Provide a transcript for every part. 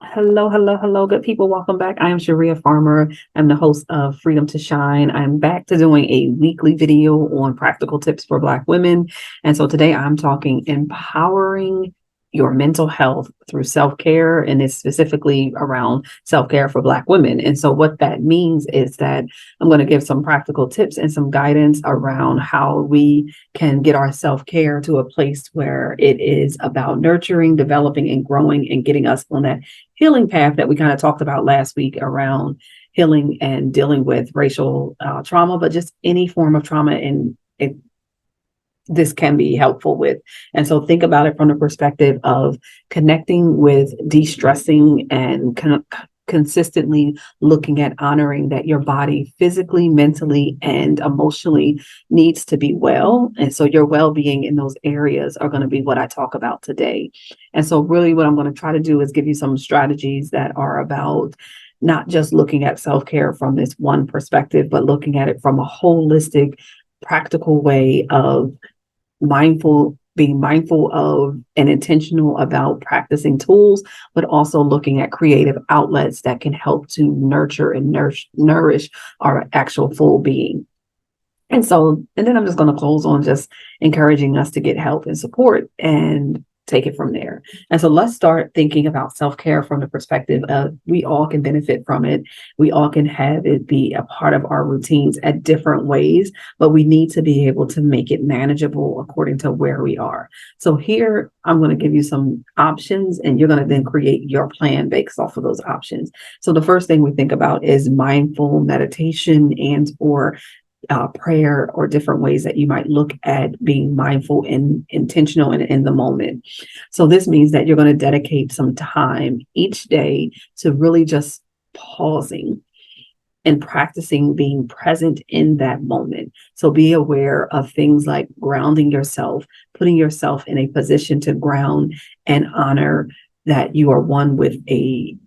Hello, hello, hello, good people. Welcome back. I am Sharia Farmer. I'm the host of Freedom to Shine. I'm back to doing a weekly video on practical tips for Black women. And so today I'm talking empowering your mental health through self-care, and it's specifically around self-care for Black women. And so what that means is that I'm going to give some practical tips and some guidance around how we can get our self-care to a place where it is about nurturing, developing, and growing and getting us on that healing path that we kind of talked about last week around healing and dealing with racial trauma, but just any form of trauma this can be helpful with. And so think about it from the perspective of connecting with de-stressing and consistently looking at honoring that your body physically, mentally, and emotionally needs to be well. And so your well-being in those areas are going to be what I talk about today. And so really what I'm going to try to do is give you some strategies that are about not just looking at self-care from this one perspective, but looking at it from a holistic, practical way of being mindful of and intentional about practicing tools, but also looking at creative outlets that can help to nurture and nourish our actual full being. And then I'm just going to close on just encouraging us to get help and support and take it from there. And so let's start thinking about self-care from the perspective of we all can benefit from it. We all can have it be a part of our routines at different ways, but we need to be able to make it manageable according to where we are. So here I'm going to give you some options and you're going to then create your plan based off of those options. So the first thing we think about is mindful meditation and or prayer or different ways that you might look at being mindful and intentional and in the moment. So this means that you're going to dedicate some time each day to really just pausing and practicing being present in that moment. So be aware of things like grounding yourself, putting yourself in a position to ground and honor that you are one with the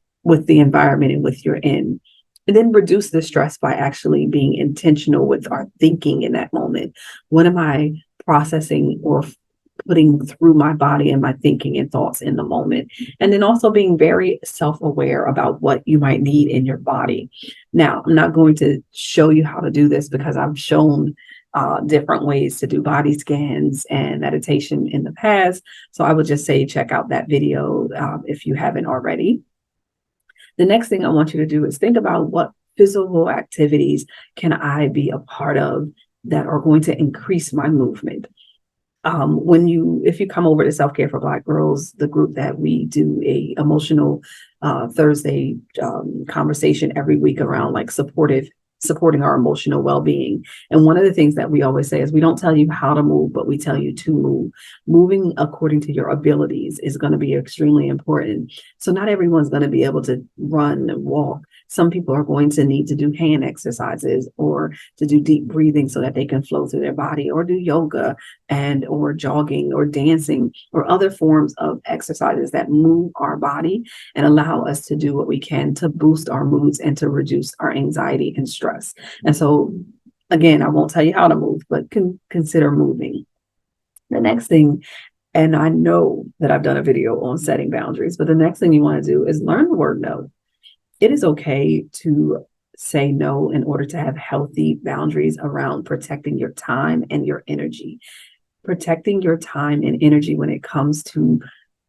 environment in which you're in. And then reduce the stress by actually being intentional with our thinking in that moment. What am I processing or putting through my body and my thinking and thoughts in the moment? And then also being very self-aware about what you might need in your body. Now, I'm not going to show you how to do this because I've shown different ways to do body scans and meditation in the past. So I would just say check out that video if you haven't already. The next thing I want you to do is think about what physical activities can I be a part of that are going to increase my movement. If you come over to Self Care for Black Girls, the group that we do a emotional Thursday conversation every week around like supporting our emotional well-being. And one of the things that we always say is we don't tell you how to move, but we tell you to move. Moving according to your abilities is going to be extremely important. So not everyone's going to be able to run and walk. Some people are going to need to do hand exercises or to do deep breathing so that they can flow through their body, or do yoga and or jogging or dancing or other forms of exercises that move our body and allow us to do what we can to boost our moods and to reduce our anxiety and stress. And so, again, I won't tell you how to move, but consider moving. The next thing, and I know that I've done a video on setting boundaries, but the next thing you want to do is learn the word no. It is okay to say no in order to have healthy boundaries around protecting your time and your energy. Protecting your time and energy when it comes to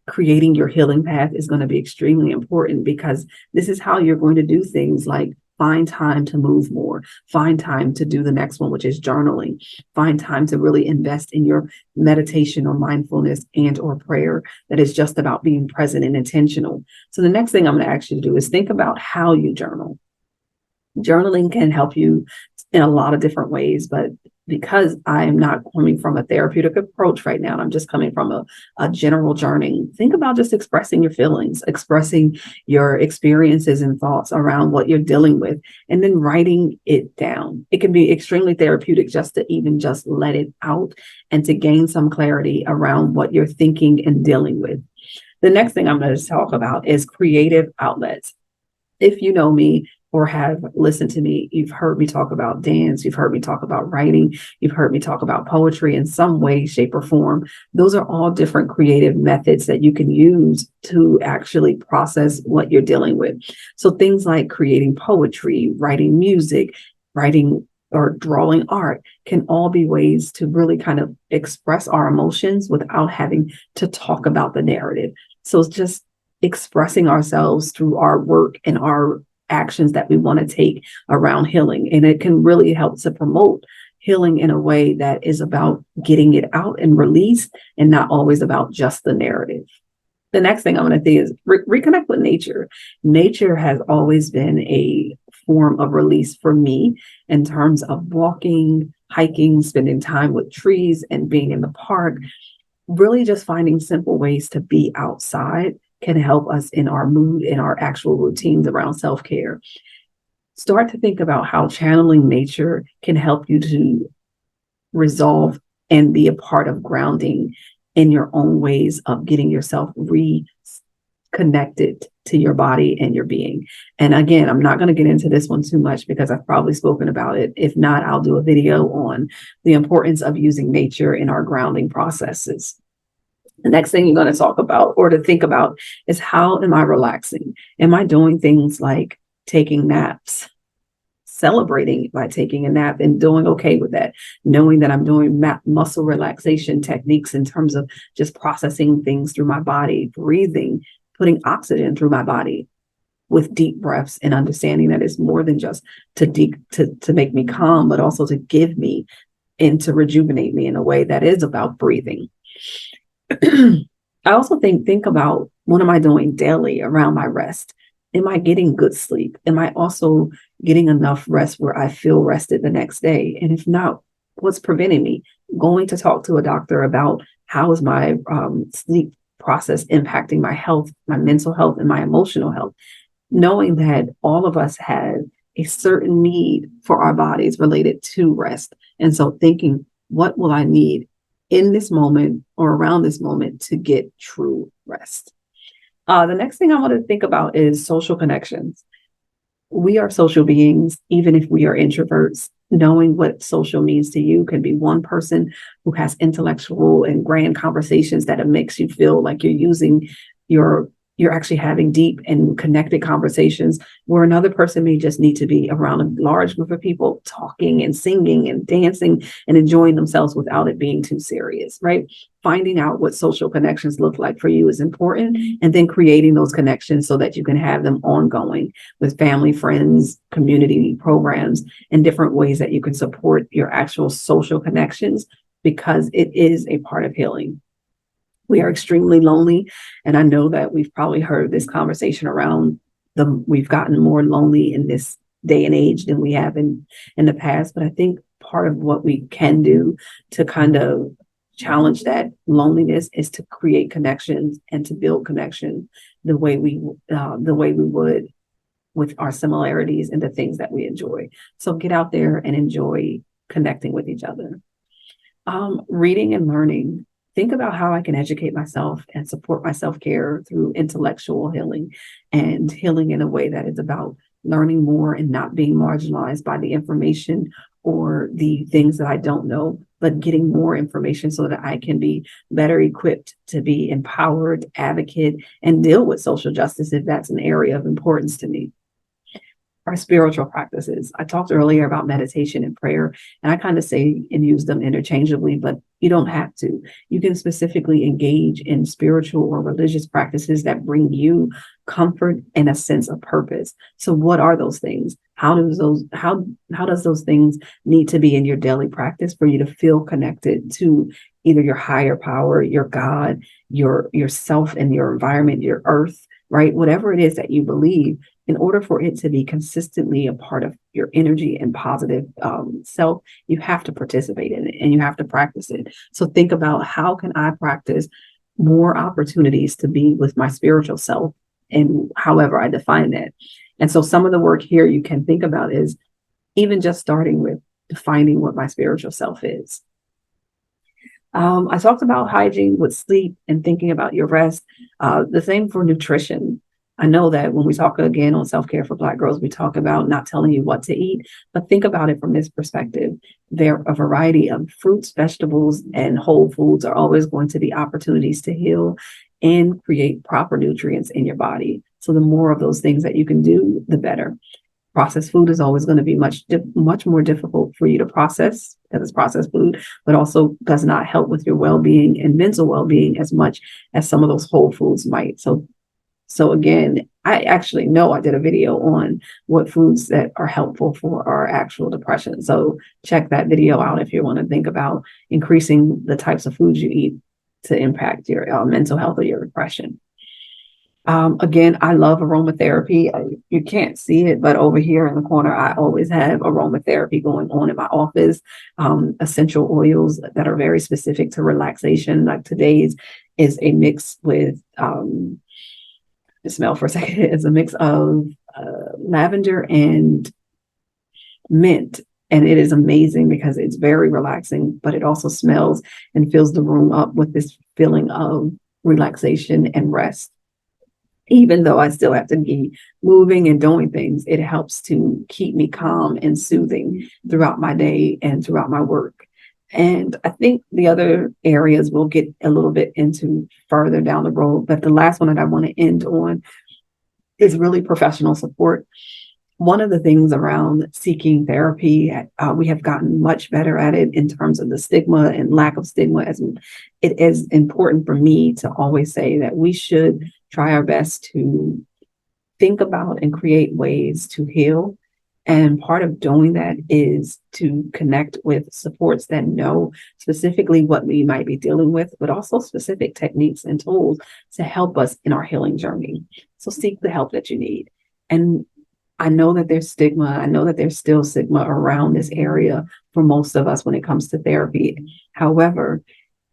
creating your healing path is going to be extremely important, because this is how you're going to do things like find time to move more, find time to do the next one, which is journaling, find time to really invest in your meditation or mindfulness and or prayer that is just about being present and intentional. So the next thing I'm going to ask you to do is think about how you journal. Journaling can help you in a lot of different ways, but because I'm not coming from a therapeutic approach right now, and I'm just coming from a general journeying, think about just expressing your feelings, expressing your experiences and thoughts around what you're dealing with, and then writing it down. It can be extremely therapeutic just to even just let it out and to gain some clarity around what you're thinking and dealing with. The next thing I'm going to talk about is creative outlets. If you know me, or have listened to me, you've heard me talk about dance, you've heard me talk about writing, you've heard me talk about poetry in some way, shape, or form. Those are all different creative methods that you can use to actually process what you're dealing with. So things like creating poetry, writing music, writing or drawing art can all be ways to really kind of express our emotions without having to talk about the narrative. So it's just expressing ourselves through our work and our actions that we want to take around healing. And it can really help to promote healing in a way that is about getting it out and released and not always about just the narrative. The next thing I'm going to say is reconnect with nature. Nature has always been a form of release for me in terms of walking, hiking, spending time with trees and being in the park. Really just finding simple ways to be outside can help us in our mood, in our actual routines around self-care. Start to think about how channeling nature can help you to resolve and be a part of grounding in your own ways of getting yourself reconnected to your body and your being. And again, I'm not going to get into this one too much because I've probably spoken about it. If not, I'll do a video on the importance of using nature in our grounding processes. The next thing you're going to talk about or to think about is, how am I relaxing? Am I doing things like taking naps, celebrating by taking a nap and doing okay with that, knowing that I'm doing muscle relaxation techniques in terms of just processing things through my body, breathing, putting oxygen through my body with deep breaths, and understanding that it's more than just to make me calm, but also to give me and to rejuvenate me in a way that is about breathing. I also think about, what am I doing daily around my rest? Am I getting good sleep? Am I also getting enough rest where I feel rested the next day? And if not, what's preventing me? Going to talk to a doctor about how is my sleep process impacting my health, my mental health, and my emotional health. Knowing that all of us have a certain need for our bodies related to rest. And so thinking, what will I need in this moment or around this moment to get true rest? The next thing I want to think about is social connections. We are social beings, even if we are introverts. Knowing what social means to you can be one person who has intellectual and grand conversations that it makes you feel like you're actually having deep and connected conversations, where another person may just need to be around a large group of people talking and singing and dancing and enjoying themselves without it being too serious, right? Finding out what social connections look like for you is important, and then creating those connections so that you can have them ongoing with family, friends, community programs, and different ways that you can support your actual social connections, because it is a part of healing. We are extremely lonely. And I know that we've probably heard this conversation around we've gotten more lonely in this day and age than we have in the past. But I think part of what we can do to kind of challenge that loneliness is to create connections and to build connection the way we would with our similarities and the things that we enjoy. So get out there and enjoy connecting with each other. Reading and learning. Think about how I can educate myself and support my self-care through intellectual healing, and healing in a way that is about learning more and not being marginalized by the information or the things that I don't know, but getting more information so that I can be better equipped to be empowered, advocate, and deal with social justice if that's an area of importance to me. Our spiritual practices. I talked earlier about meditation and prayer, and I kind of say and use them interchangeably, but you don't have to. You can specifically engage in spiritual or religious practices that bring you comfort and a sense of purpose. So what are those things? How does those things need to be in your daily practice for you to feel connected to either your higher power, your God, yourself and your environment, your earth, right? Whatever it is that you believe, in order for it to be consistently a part of your energy and positive self, you have to participate in it and you have to practice it. So think about, how can I practice more opportunities to be with my spiritual self, and however I define that. And so some of the work here you can think about is even just starting with defining what my spiritual self is. I talked about hygiene with sleep and thinking about your rest. The same for nutrition. I know that when we talk again on self-care for Black girls, we talk about not telling you what to eat, but think about it from this perspective. There are a variety of fruits, vegetables, and whole foods are always going to be opportunities to heal and create proper nutrients in your body. So the more of those things that you can do, the better. Processed food is always going to be much more difficult for you to process because it's processed food, but also does not help with your well-being and mental well-being as much as some of those whole foods might. So again, I actually know I did a video on what foods that are helpful for our actual depression. So check that video out if you want to think about increasing the types of foods you eat to impact your mental health or your depression. Again, I love aromatherapy. You can't see it, but over here in the corner, I always have aromatherapy going on in my office. Essential oils that are very specific to relaxation. Like today's is a mix with, smell for a second, it's a mix of lavender and mint. And it is amazing because it's very relaxing, but it also smells and fills the room up with this feeling of relaxation and rest. Even though I still have to be moving and doing things, it helps to keep me calm and soothing throughout my day and throughout my work. And I think the other areas we'll get a little bit into further down the road. But the last one that I want to end on is really professional support. One of the things around seeking therapy, we have gotten much better at it in terms of the stigma and lack of stigma. As it is important for me to always say that we should try our best to think about and create ways to heal. And part of doing that is to connect with supports that know specifically what we might be dealing with, but also specific techniques and tools to help us in our healing journey. So seek the help that you need. And I know that there's stigma. I know that there's still stigma around this area for most of us when it comes to therapy. However,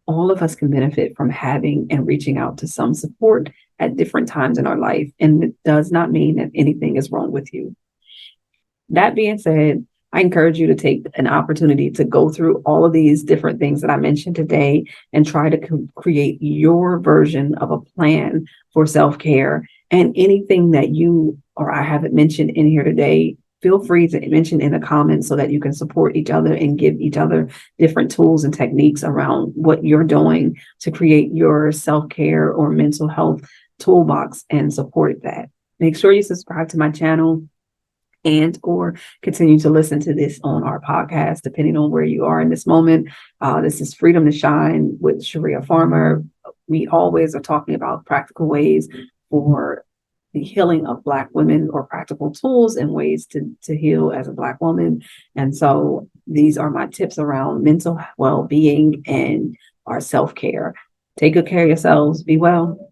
all of us can benefit from having and reaching out to some support at different times in our life. And it does not mean that anything is wrong with you. That being said, I encourage you to take an opportunity to go through all of these different things that I mentioned today and try to create your version of a plan for self-care. And anything that you or I haven't mentioned in here today, feel free to mention in the comments so that you can support each other and give each other different tools and techniques around what you're doing to create your self-care or mental health toolbox and support that. Make sure you subscribe to my channel and or continue to listen to this on our podcast, depending on where you are in this moment. This is Freedom to Shine with Sharia Farmer. We always are talking about practical ways for the healing of Black women, or practical tools and ways to heal as a Black woman. And so these are my tips around mental well-being and our self-care. Take good care of yourselves. Be well.